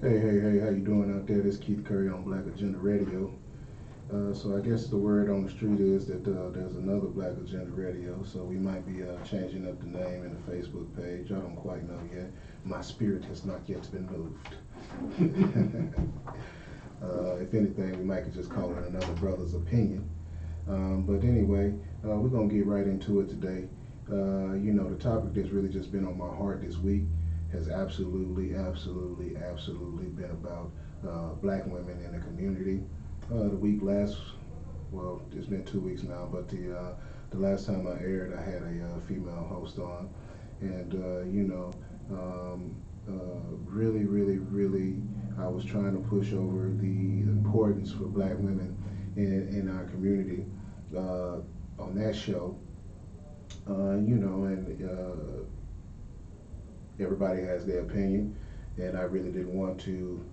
Hey, how you doing out there? This is Keith Curry on Black Agenda Radio. So I guess the word on the street is that there's another Black Agenda Radio, so we might be changing up the name and the Facebook page. I don't quite know yet. My spirit has not yet been moved. If anything, we might could just call it another brother's opinion. But anyway, we're gonna get right into it today. The topic that's really just been on my heart this week has absolutely been about black women in the community. The week last, well, it's been 2 weeks now, but the last time I aired, I had a female host on, and really, I was trying to push over the importance for black women in our community on that show. And everybody has their opinion, and I really didn't want to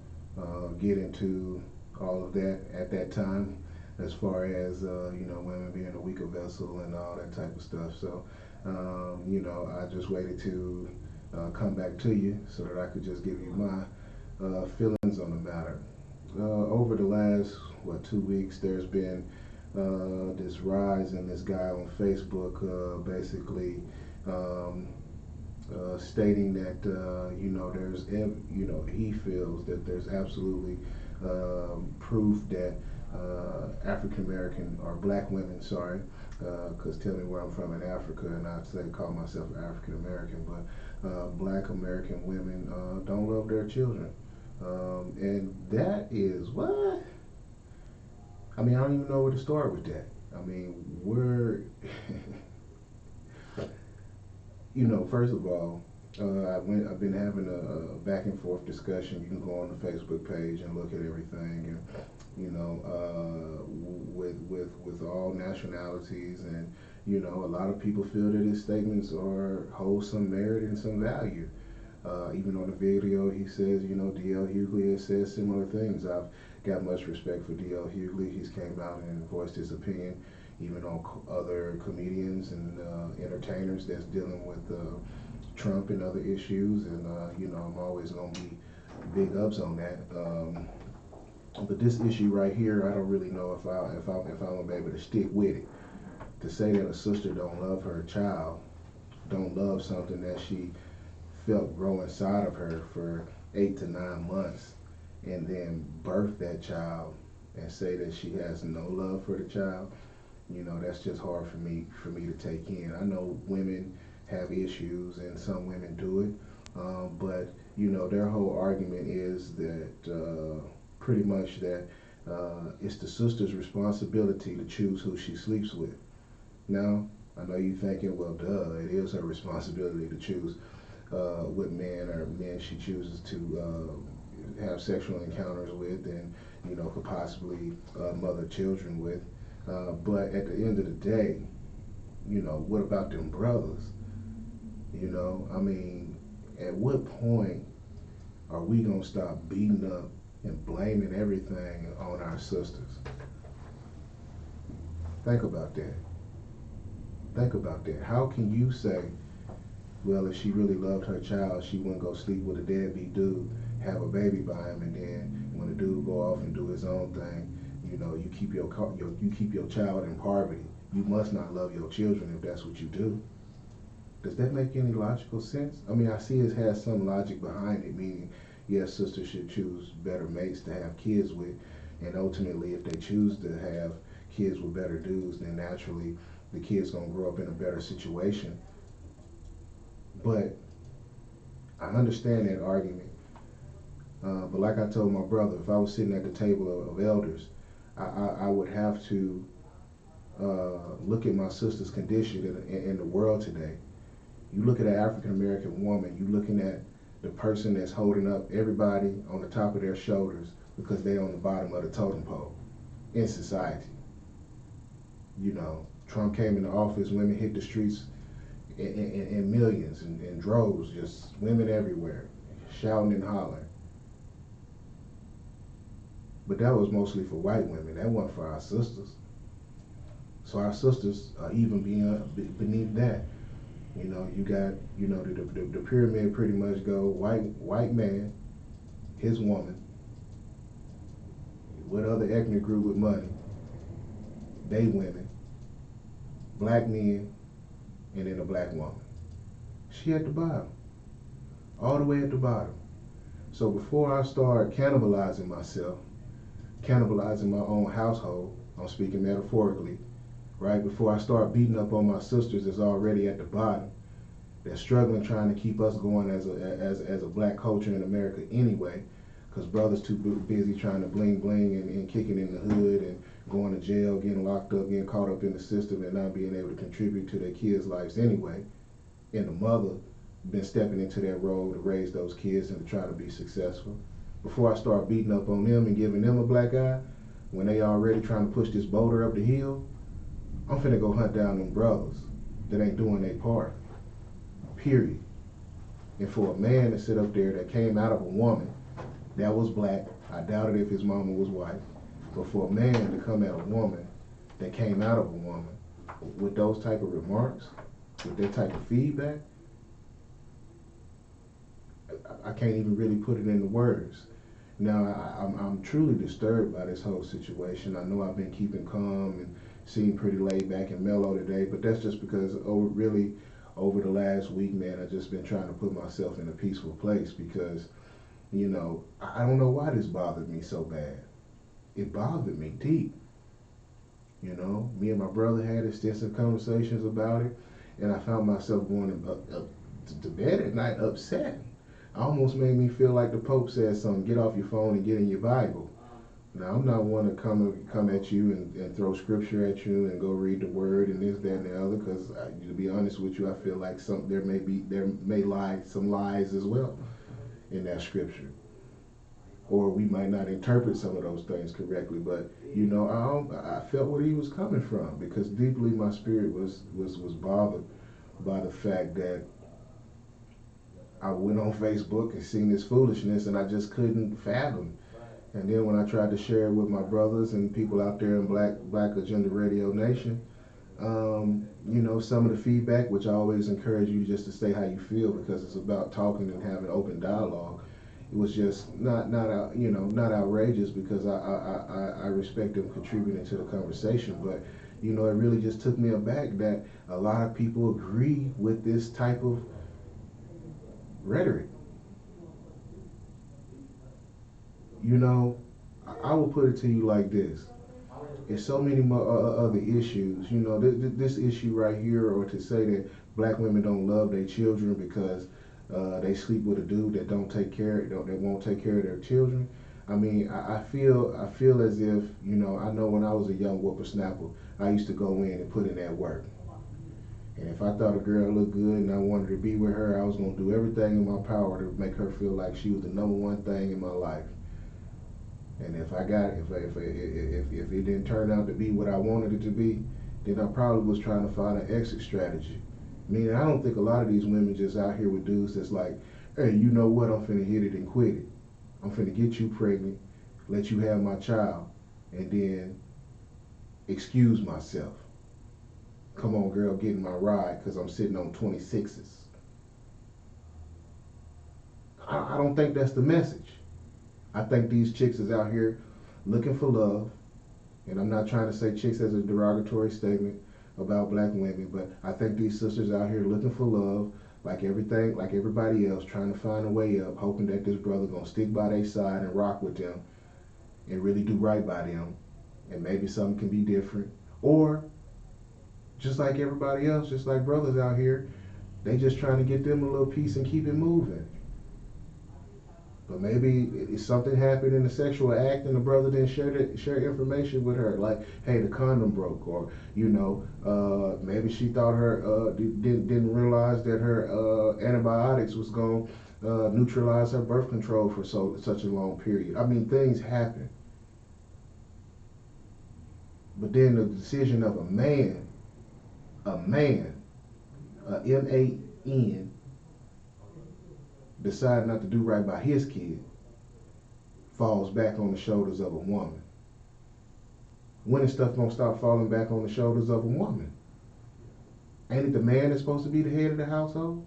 get into all of that at that time, as far as women being a weaker vessel and all that type of stuff. So, I just waited to come back to you so that I could just give you my feelings on the matter. Over the last 2 weeks, there's been this rise in this guy on Facebook, basically. Um, Stating that he feels that there's absolutely proof that African American or black women, sorry, because tell me where I'm from in Africa, and I'd say call myself African American, but black American women don't love their children, and that is what. I mean, I don't even know where to start with that. I mean, we're first of all, I've been having a back and forth discussion. You can go on the Facebook page and look at everything, and with all nationalities, and a lot of people feel that his statements hold some merit and some value. Even on the video, he says, D.L. Hughley has said similar things. I've got much respect for D.L. Hughley. He's came out and voiced his opinion, even on other comedians and entertainers that's dealing with Trump and other issues. And I'm always gonna be big ups on that. But this issue right here, I don't really know if I'm gonna be able to stick with it. To say that a sister don't love her child, don't love something that she felt grow inside of her for 8 to 9 months, and then birth that child and say that she has no love for the child, that's just hard for me to take in. I know women have issues and some women do it, but their whole argument is that pretty much that it's the sister's responsibility to choose who she sleeps with. Now, I know you thinking, well, duh, it is her responsibility to choose what man or men she chooses to have sexual encounters with, and could possibly mother children with. But at the end of the day, what about them brothers? I mean, at what point are we gonna stop beating up and blaming everything on our sisters? Think about that. Think about that. How can you say, well, if she really loved her child, she wouldn't go sleep with a deadbeat dude, have a baby by him, and then when the dude go off and do his own thing, you keep you keep your child in poverty. You must not love your children if that's what you do. Does that make any logical sense? I mean, I see it has some logic behind it, meaning, yes, sisters should choose better mates to have kids with, and ultimately, if they choose to have kids with better dudes, then naturally the kid's gonna grow up in a better situation. But I understand that argument. But like I told my brother, if I was sitting at the table of elders, I would have to look at my sister's condition in the world today. You look at an African American woman, you looking at the person that's holding up everybody on the top of their shoulders because they on the bottom of the totem pole in society. Trump came into office, women hit the streets in millions and droves, just women everywhere, shouting and hollering. But that was mostly for white women. That wasn't for our sisters. So our sisters are even beneath that. You got the pyramid pretty much go white man, his woman, what other ethnic group with money, they women, black men, and then a black woman. She at the bottom, all the way at the bottom. So before I start cannibalizing myself, cannibalizing my own household, I'm speaking metaphorically, right? Before I start beating up on my sisters that's already at the bottom, they're struggling trying to keep us going as a black culture in America anyway, because brothers too busy trying to bling bling and kicking in the hood and going to jail, getting locked up, getting caught up in the system and not being able to contribute to their kids' lives anyway. And the mother been stepping into that role to raise those kids and to try to be successful. Before I start beating up on them and giving them a black eye, when they already trying to push this boulder up the hill, I'm finna go hunt down them brothers that ain't doing their part. Period. And for a man to sit up there that came out of a woman that was black, I doubted if his mama was white, but for a man to come at a woman that came out of a woman with those type of remarks, with that type of feedback, I can't even really put it into words. Now, I'm truly disturbed by this whole situation. I know I've been keeping calm and seem pretty laid back and mellow today, but that's just because over the last week, man, I've just been trying to put myself in a peaceful place because, I don't know why this bothered me so bad. It bothered me deep. Me and my brother had extensive conversations about it, and I found myself going to bed at night upset. Almost made me feel like the Pope said something, get off your phone and get in your Bible. Now, I'm not one to come at you and throw scripture at you and go read the word and this, that, and the other, because to be honest with you, I feel like there may lie some lies as well in that scripture. Or we might not interpret some of those things correctly, but I felt where he was coming from, because deeply my spirit was bothered by the fact that I went on Facebook and seen this foolishness, and I just couldn't fathom. And then when I tried to share it with my brothers and people out there in Black Agenda Radio Nation, some of the feedback, which I always encourage you just to say how you feel, because it's about talking and having open dialogue. It was just not outrageous, because I respect them contributing to the conversation, but it really just took me aback that a lot of people agree with this type of rhetoric. I will put it to you like this. There's so many other issues. This issue right here, or to say that black women don't love their children because they sleep with a dude that won't take care of their children. I mean, I feel as if, I know when I was a young whippersnapper, I used to go in and put in that work. And if I thought a girl looked good and I wanted to be with her, I was going to do everything in my power to make her feel like she was the number one thing in my life. And if it didn't turn out to be what I wanted it to be, then I probably was trying to find an exit strategy. Meaning, I don't think a lot of these women just out here with dudes that's like, hey, you know what, I'm finna hit it and quit it. I'm finna get you pregnant, let you have my child, and then excuse myself. Come on, girl, get in my ride, because I'm sitting on 26s. I don't think that's the message. I think these chicks is out here looking for love, and I'm not trying to say chicks as a derogatory statement about black women, but I think these sisters out here looking for love, like everybody else, trying to find a way up, hoping that this brother gonna stick by their side and rock with them and really do right by them, and maybe something can be different. Or just like everybody else, just like brothers out here, they just trying to get them a little piece and keep it moving. But maybe something happened in the sexual act and the brother didn't share information with her, like, hey, the condom broke, or maybe she thought her didn't realize that her antibiotics was going to neutralize her birth control for such a long period. I mean, things happen. But then the decision of a man, M-A-N, decide not to do right by his kid, falls back on the shoulders of a woman. When is stuff gonna stop falling back on the shoulders of a woman? Ain't it the man that's supposed to be the head of the household?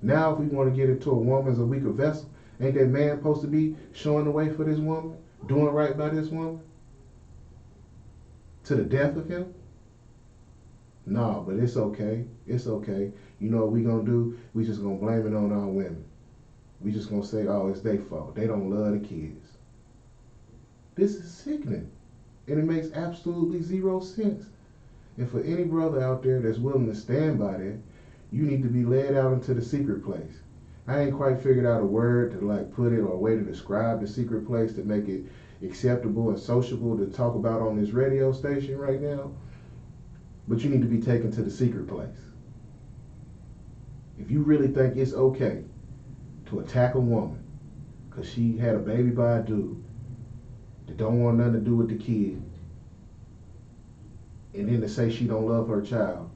Now, if we want to get into a woman's a weaker vessel, Ain't that man supposed to be showing the way for this woman, doing right by this woman, to the death of him? No, but it's okay. It's okay. You know what we gonna do? We just gonna blame it on our women. We just gonna say, oh, it's their fault. They don't love the kids. This is sickening. And it makes absolutely zero sense. And for any brother out there that's willing to stand by that, you need to be led out into the secret place. I ain't quite figured out a word to like put it or a way to describe the secret place to make it acceptable and sociable to talk about on this radio station right now. But you need to be taken to the secret place. If you really think it's okay to attack a woman because she had a baby by a dude that don't want nothing to do with the kid, and then to say she don't love her child,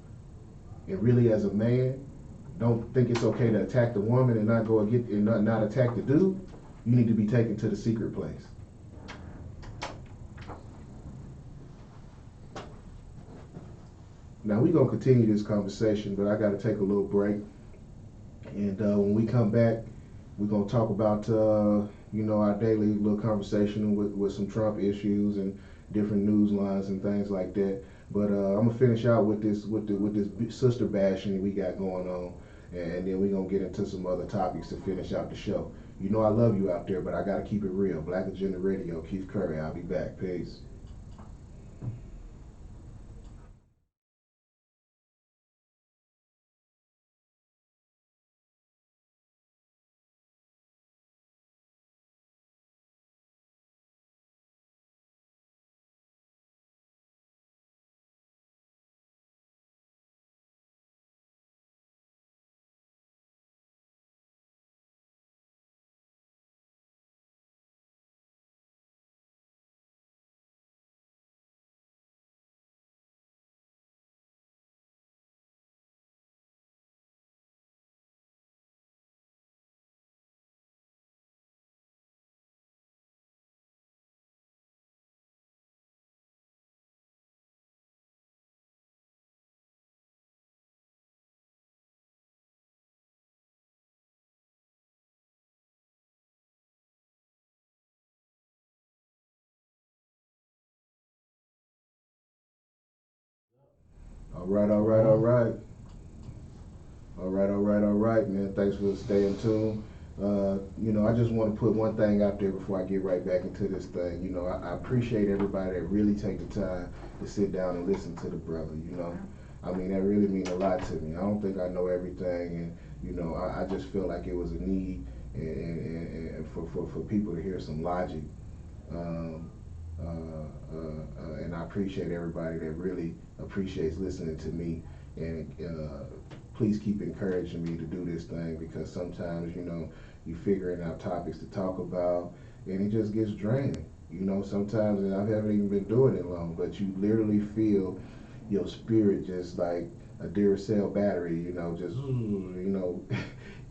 and really as a man don't think it's okay to attack the woman and not go and get and not attack the dude, you need to be taken to the secret place. Now we're gonna continue this conversation, but I got to take a little break, and when we come back, we're gonna talk about our daily little conversation with some Trump issues and different news lines and things like that. But I'm gonna finish out with this sister bashing we got going on, and then we're gonna get into some other topics to finish out the show. You know I love you out there, but I gotta keep it real. Black Agenda Radio, Keith Curry. I'll be back. Peace. All right, all right, all right. All right, all right, all right, man. Thanks for staying tuned. I just want to put one thing out there before I get right back into this thing. I appreciate everybody that really take the time to sit down and listen to the brother. I mean, that really means a lot to me. I don't think I know everything, and I just feel like it was a need and for people to hear some logic. Um, and I appreciate everybody that really appreciates listening to me. And please keep encouraging me to do this thing because sometimes, you figuring out topics to talk about and it just gets draining. Sometimes, and I haven't even been doing it long, but you literally feel your spirit just like a Duracell battery,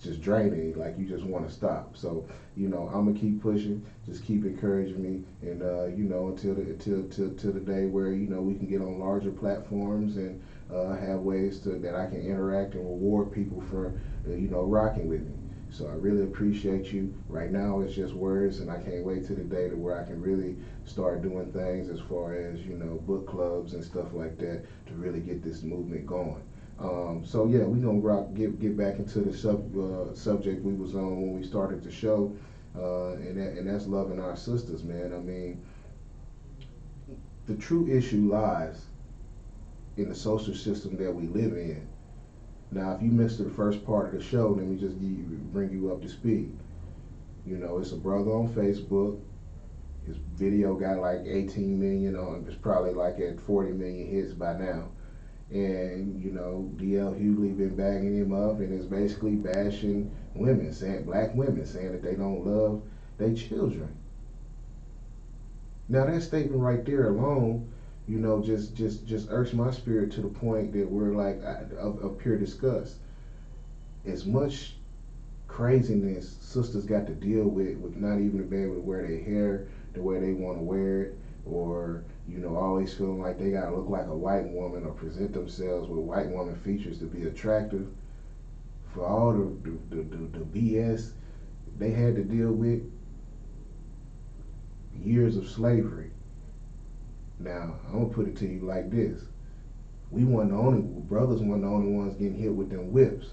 just draining, like you just want to stop. So, I'm gonna keep pushing, just keep encouraging me, and until the day where we can get on larger platforms and have ways that I can interact and reward people for rocking with me. So I really appreciate you. Right now it's just words, and I can't wait to the day to where I can really start doing things as far as book clubs and stuff like that to really get this movement going. So yeah, we're gonna get back into the subject we was on when we started the show, and that's loving our sisters, man. I mean, the true issue lies in the social system that we live in. Now, if you missed the first part of the show, let me just bring you up to speed. It's a brother on Facebook. His video got like 18 million on. It's probably like at 40 million hits by now. And DL Hughley been bagging him up and is basically bashing women, saying black women, saying that they don't love their children. Now that statement right there alone, just irks my spirit to the point that we're like of pure disgust. As much craziness sisters got to deal with not even being able to wear their hair the way they want to wear it, or always feeling like they gotta look like a white woman or present themselves with white woman features to be attractive. For all the BS they had to deal with years of slavery. Now, I'm gonna put it to you like this. We weren't the only, brothers weren't the only ones getting hit with them whips.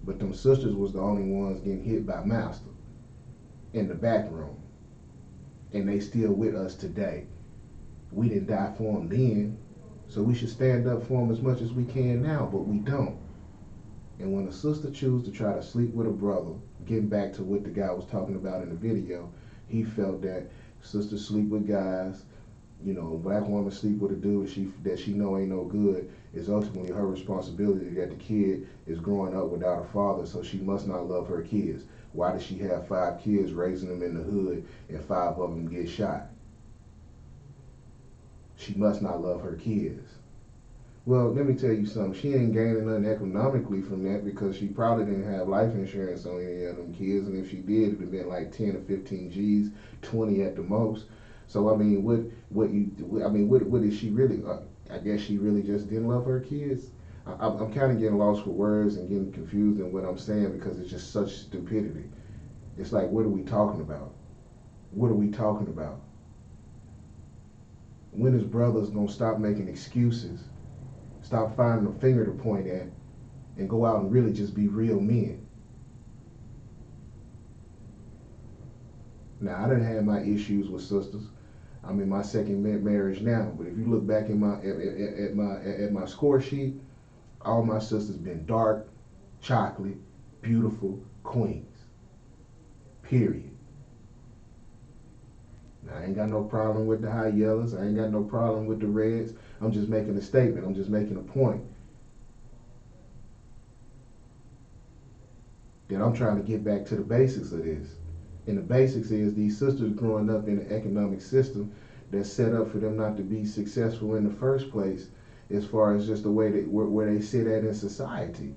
But them sisters was the only ones getting hit by master in the back room. And they still with us today. We didn't die for them then, so we should stand up for them as much as we can now, but we don't. And when a sister chooses to try to sleep with a brother, getting back to what the guy was talking about in the video, he felt that sisters sleep with guys, you know, a black woman sleep with a dude that she know ain't no good, is ultimately her responsibility that the kid is growing up without a father, so she must not love her kids. Why does she have 5 kids, raising them in the hood, and 5 of them get shot? She must not love her kids. Well, let me tell you something. She ain't gaining nothing economically from that, because she probably didn't have life insurance on any of them kids, and if she did, it'd have been like 10 or 15 G's, 20 at the most. So I mean, what is she really? I guess she really just didn't love her kids. I'm kind of getting lost for words and getting confused in what I'm saying, because it's just such stupidity. It's like, what are we talking about? What are we talking about? When is brothers gonna stop making excuses, stop finding a finger to point at, and go out and really just be real men? Now, I done had my issues with sisters. I'm in my second marriage now, but if you look back in my score sheet, all my sisters been dark, chocolate, beautiful queens. Period. Now, I ain't got no problem with the high yellows. I ain't got no problem with the reds. I'm just making a statement. I'm just making a point that I'm trying to get back to the basics of this. And the basics is these sisters growing up in an economic system that's set up for them not to be successful in the first place, as far as just the way that where they sit at in society.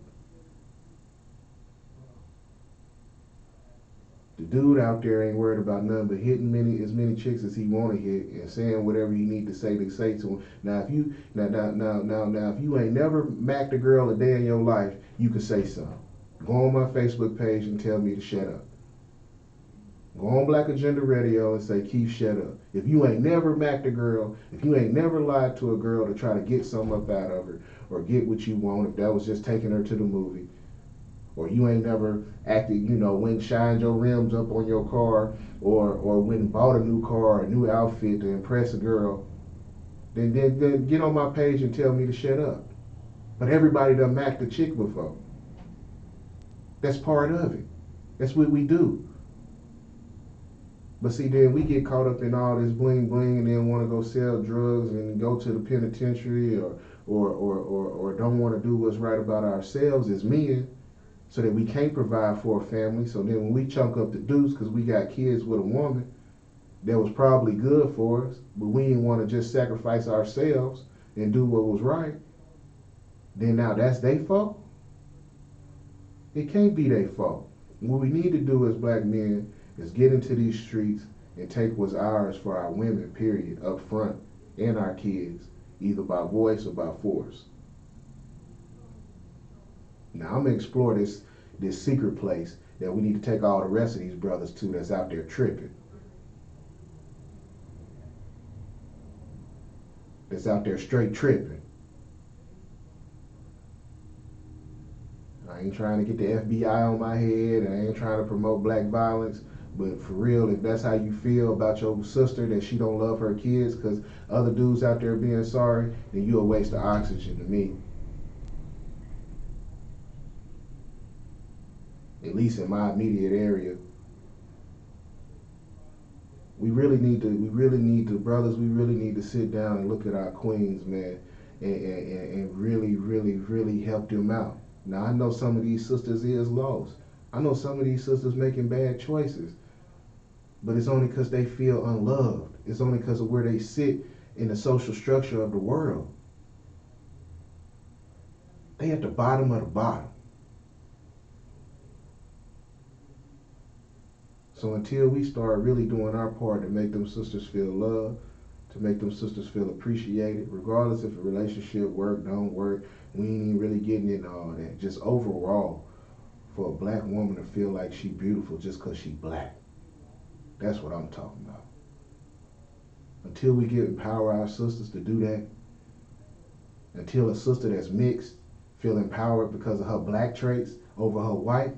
The dude out there ain't worried about nothing but hitting as many chicks as he want to hit, and saying whatever he need to say to him. Now if you if you ain't never macked a girl a day in your life, you can say something. Go on my Facebook page and tell me to shut up. Go on Black Agenda Radio and say, Keith, shut up. If you ain't never macked a girl, if you ain't never lied to a girl to try to get something up out of her, or get what you want, if that was just taking her to the movie, or you ain't never acted, went shined your rims up on your car, or went and bought a new car, a new outfit to impress a girl, then get on my page and tell me to shut up. But everybody done macked a chick before. That's part of it. That's what we do. But see, then we get caught up in all this bling bling, and then want to go sell drugs and go to the penitentiary, or don't want to do what's right about ourselves as men, so that we can't provide for a family. So then when we chunk up the deuce because we got kids with a woman that was probably good for us, but we didn't want to just sacrifice ourselves and do what was right, then now that's their fault? It can't be their fault. What we need to do as black men is get into these streets and take what's ours for our women, period, up front, and our kids, either by voice or by force. Now I'm gonna explore this secret place that we need to take all the rest of these brothers to that's out there tripping. That's out there straight tripping. I ain't trying to get the FBI on my head, and I ain't trying to promote black violence. But for real, if that's how you feel about your sister, that she don't love her kids because other dudes out there being sorry, then you a waste of oxygen to me. At least in my immediate area. We really need to sit down and look at our queens, man, and really help them out. Now I know some of these sisters is lost. I know some of these sisters making bad choices. But it's only because they feel unloved. It's only because of where they sit in the social structure of the world. They at the bottom of the bottom. So until we start really doing our part to make them sisters feel loved, to make them sisters feel appreciated, regardless if a relationship work, don't work, we ain't even really getting into all that. Just overall, for a black woman to feel like she beautiful just because she black. That's what I'm talking about. Until we get empower our sisters to do that, until a sister that's mixed feel empowered because of her black traits over her white,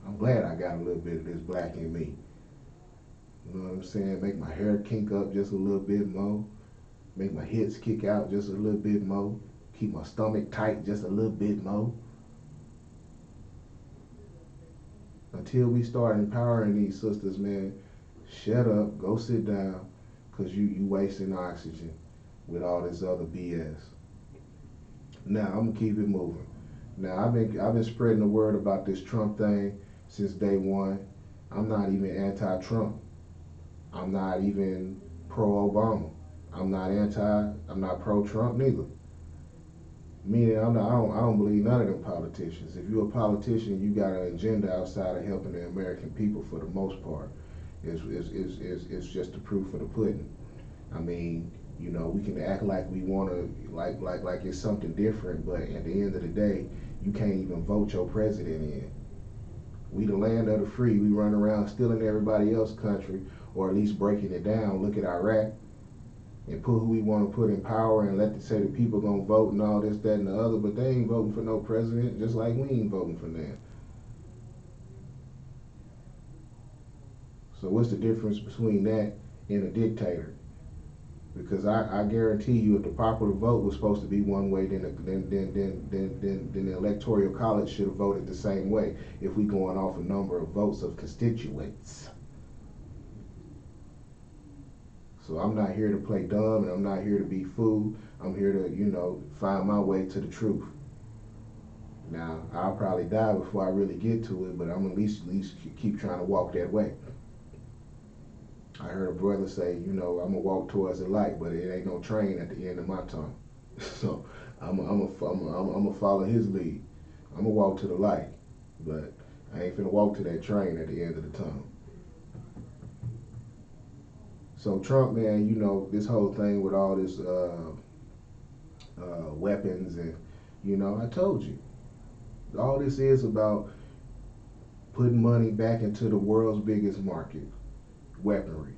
I'm glad I got a little bit of this black in me. You know what I'm saying? Make my hair kink up just a little bit more. Make my hips kick out just a little bit more. Keep my stomach tight just a little bit more. Until we start empowering these sisters, man, shut up, go sit down, because you wasting oxygen with all this other BS. Now, I'm going to keep it moving. Now, I've been spreading the word about this Trump thing since day one. I'm not even anti-Trump. I'm not even pro-Obama. I'm not pro-Trump neither. Meaning, I don't believe none of them politicians. If you're a politician, you got an agenda outside of helping the American people for the most part. It's just the proof of the pudding. I mean, you know, we can act like we want to, like it's something different, but at the end of the day, you can't even vote your president in. We the land of the free. We run around stealing everybody else's country, or at least breaking it down. Look at Iraq and put who we want to put in power and say the people gonna vote and all this, that, and the other, but they ain't voting for no president, just like we ain't voting for them. So what's the difference between that and a dictator? Because I guarantee you, if the popular vote was supposed to be one way, then the electoral college should have voted the same way. If we going off a number of votes of constituents. So I'm not here to play dumb, and I'm not here to be fooled. I'm here to, you know, find my way to the truth. Now, I'll probably die before I really get to it, but I'm at least keep trying to walk that way. I heard a brother say, you know, I'm gonna walk towards the light, but it ain't no train at the end of my tunnel. So I'm gonna follow his lead. I'm gonna walk to the light, but I ain't finna walk to that train at the end of the tunnel. So Trump, man, you know, this whole thing with all this weapons, and, you know, I told you, all this is about putting money back into the world's biggest market, weaponry.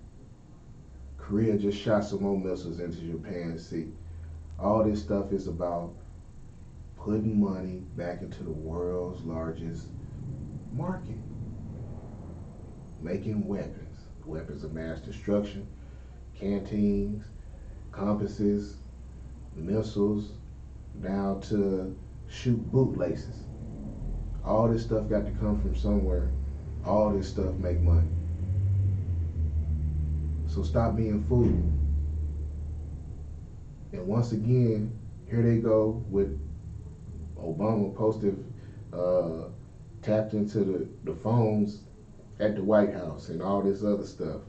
Korea just shot some more missiles into Japan's sea. All this stuff is about putting money back into the world's largest market, making weapons of mass destruction, canteens, compasses, missiles, down to shoot bootlaces. All this stuff got to come from somewhere. All this stuff make money. So stop being fooled. And once again, here they go with Obama posted, tapped into the phones at the White House and all this other stuff.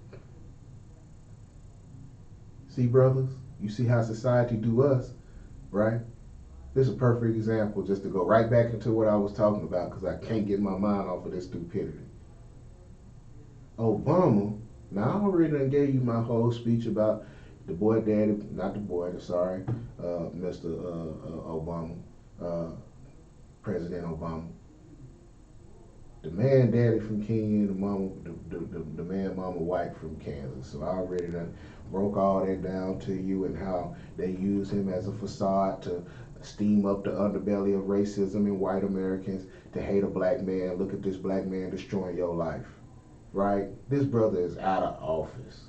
See, brothers, you see how society do us, right? This is a perfect example, just to go right back into what I was talking about, because I can't get my mind off of this stupidity. Obama, now I already done gave you my whole speech about the boy daddy, not the boy, sorry, Mr. Obama, President Obama. The man daddy from Kenya, the man mama white from Kansas. So I already done broke all that down to you, and how they use him as a facade to steam up the underbelly of racism in white Americans, to hate a black man. Look at this black man destroying your life, right? This brother is out of office,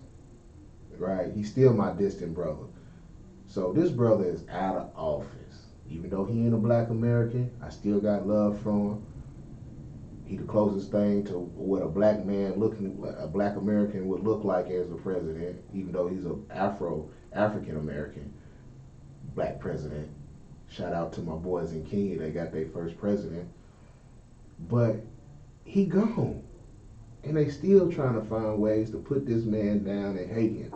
right? He's still my distant brother. So this brother is out of office. Even though he ain't a black American, I still got love for him. He the closest thing to what a black American would look like as a president, even though he's an African American black president. Shout out to my boys in Kenya, they got their first president. But he gone. And they still trying to find ways to put this man down and hate him.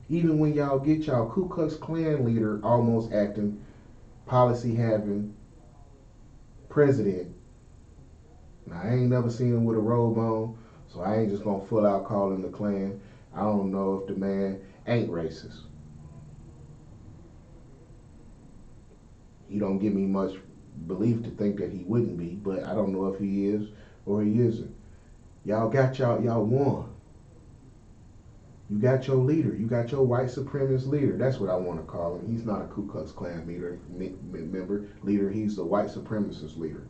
Even when y'all get y'all Ku Klux Klan leader almost acting, policy having president. Now, I ain't never seen him with a robe on, so I ain't just gonna full out call him the Klan. I don't know if the man ain't racist. He don't give me much belief to think that he wouldn't be, but I don't know if he is or he isn't. Y'all won. You got your leader. You got your white supremacist leader. That's what I want to call him. He's not a Ku Klux Klan leader. He's the white supremacist leader.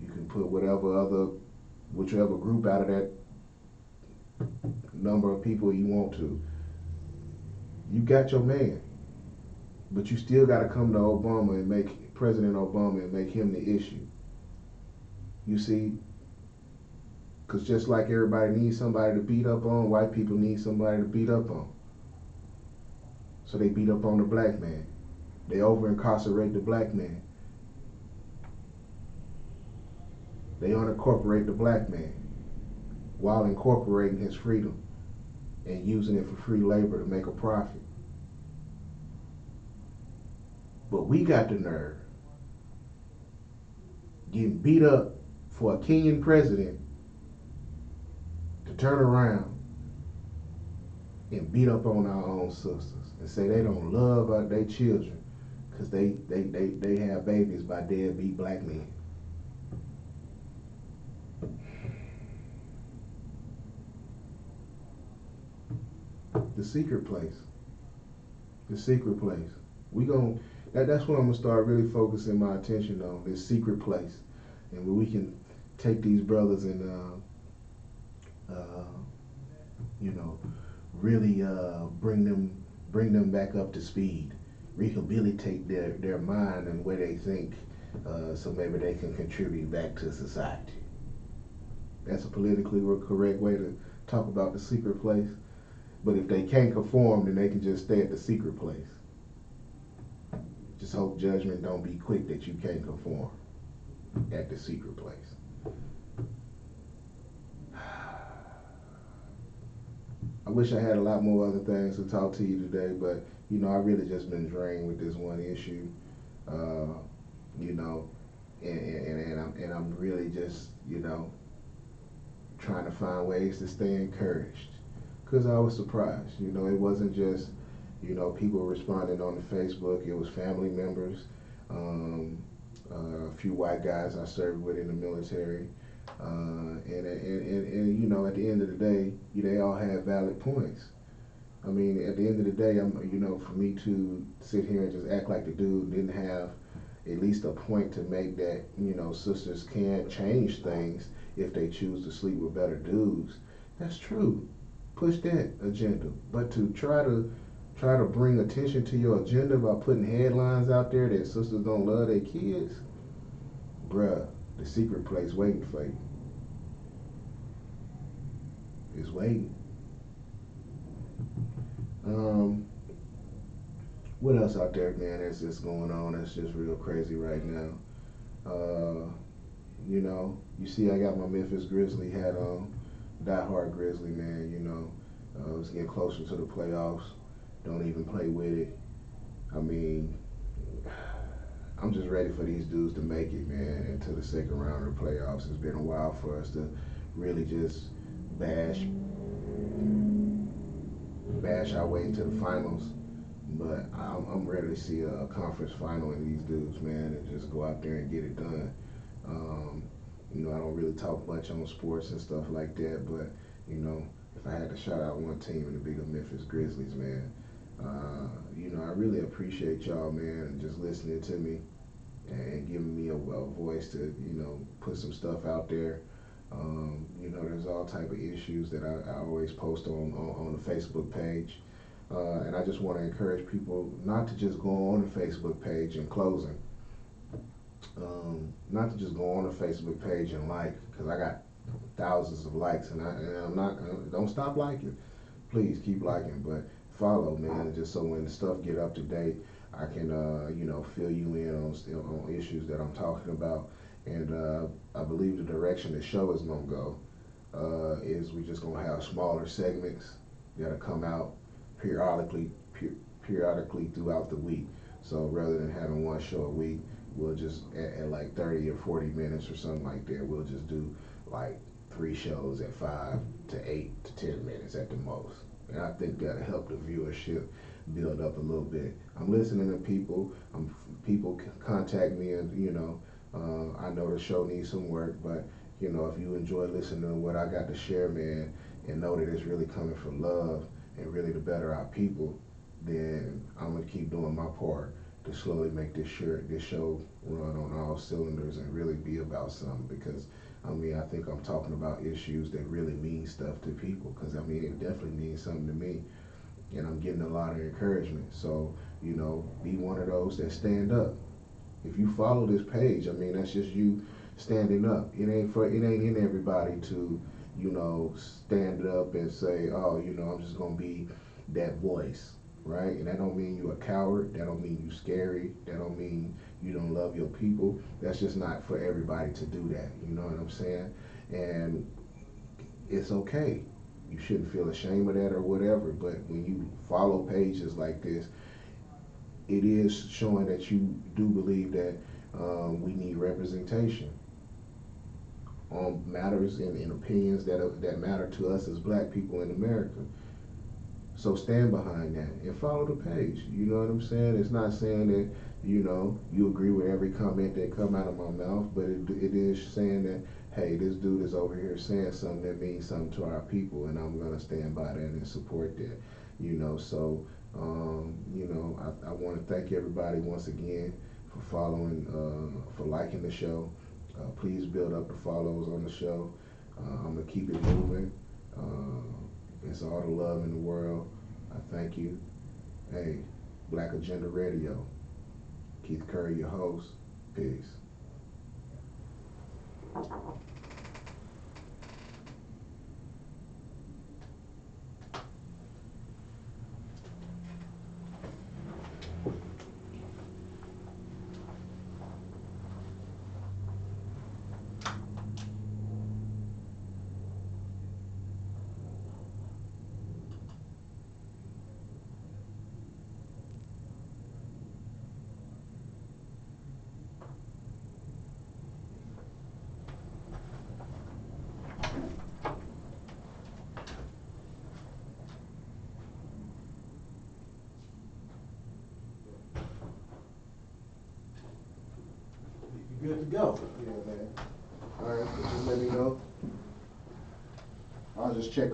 You can put whichever group out of that number of people you want to. You got your man, but you still got to come to Obama and make President Obama and make him the issue. You see, because just like everybody needs somebody to beat up on, white people need somebody to beat up on. So they beat up on the black man. They over incarcerate the black man. They unincorporate the black man while incorporating his freedom and using it for free labor to make a profit. But we got the nerve getting beat up for a Kenyan president to turn around and beat up on our own sisters and say they don't love their children because they have babies by deadbeat black men. The secret place. The secret place. That's what I'm gonna start really focusing my attention on, this secret place. And where we can take these brothers and you know, really bring them back up to speed, rehabilitate their mind and where they think, so maybe they can contribute back to society. That's a politically correct way to talk about the secret place. But if they can't conform, then they can just stay at the secret place. Just hope judgment don't be quick that you can't conform at the secret place. I wish I had a lot more other things to talk to you today, but I really just been drained with this one issue. You know, and I'm really just trying to find ways to stay encouraged. Because I was surprised. It wasn't just people responding on the Facebook. It was family members, a few white guys I served with in the military. And at the end of the day, they all had valid points. I mean, at the end of the day, for me to sit here and just act like the dude didn't have at least a point to make that, sisters can change things if they choose to sleep with better dudes. That's true. Push that agenda. But to try to bring attention to your agenda by putting headlines out there that sisters don't love their kids, bruh, the secret place waiting for you. It's waiting. What else out there, man, that's just going on that's just real crazy right now? You see I got my Memphis Grizzly hat on. Die-hard Grizzly, man, it's getting closer to the playoffs. Don't even play with it. I mean, I'm just ready for these dudes to make it, man, into the second round of the playoffs. It's been a while for us to really just bash our way into the finals. But I'm ready to see a conference final in these dudes, man, and just go out there and get it done. I don't really talk much on sports and stuff like that, but if I had to shout out one team, it'd be the Memphis Grizzlies, man. I really appreciate y'all, man, and just listening to me and giving me a voice to, put some stuff out there. There's all type of issues that I always post on the Facebook page. And I just want to encourage people not to just go on the Facebook page in closing. Not to just go on the Facebook page and like, because I got thousands of likes, and I'm not. Don't stop liking. Please keep liking, but follow, man, just so when the stuff get up to date, I can fill you in on issues that I'm talking about. And I believe the direction the show is gonna go is we just gonna have smaller segments that'll come out periodically throughout the week. So rather than having one show a week, we'll just at like 30 or 40 minutes or something like that, we'll just do like 3 shows at 5 to 8 to 10 minutes at the most. And I think that'll help the viewership build up a little bit. I'm listening to people. People contact me, and I know the show needs some work, but if you enjoy listening to what I got to share, man, and know that it's really coming from love and really to better our people, then I'm gonna keep doing my part to slowly make this show run on all cylinders and really be about something. Because I think I'm talking about issues that really mean stuff to people. Because it definitely means something to me, and I'm getting a lot of encouragement. So be one of those that stand up. If you follow this page, that's just you standing up. It ain't in everybody to stand up and say, oh, I'm just gonna be that voice, right? And that don't mean you a coward. That don't mean you scary. That don't mean you don't love your people. That's just not for everybody to do that. You know what I'm saying? And it's okay. You shouldn't feel ashamed of that or whatever. But when you follow pages like this, it is showing that you do believe that we need representation on matters and opinions that matter to us as black people in America. So stand behind that and follow the page. You know what I'm saying? It's not saying that you agree with every comment that come out of my mouth, but it is saying that, hey, this dude is over here saying something that means something to our people, and I'm gonna stand by that and support that. So I want to thank everybody once again for following, for liking the show. Please build up the follows on the show. I'm gonna keep it moving. It's all the love in the world. I thank you. Hey, Black Agenda Radio. Keith Curry, your host. Peace. You good to go? Yeah, man. All right, just let me know. I'll just check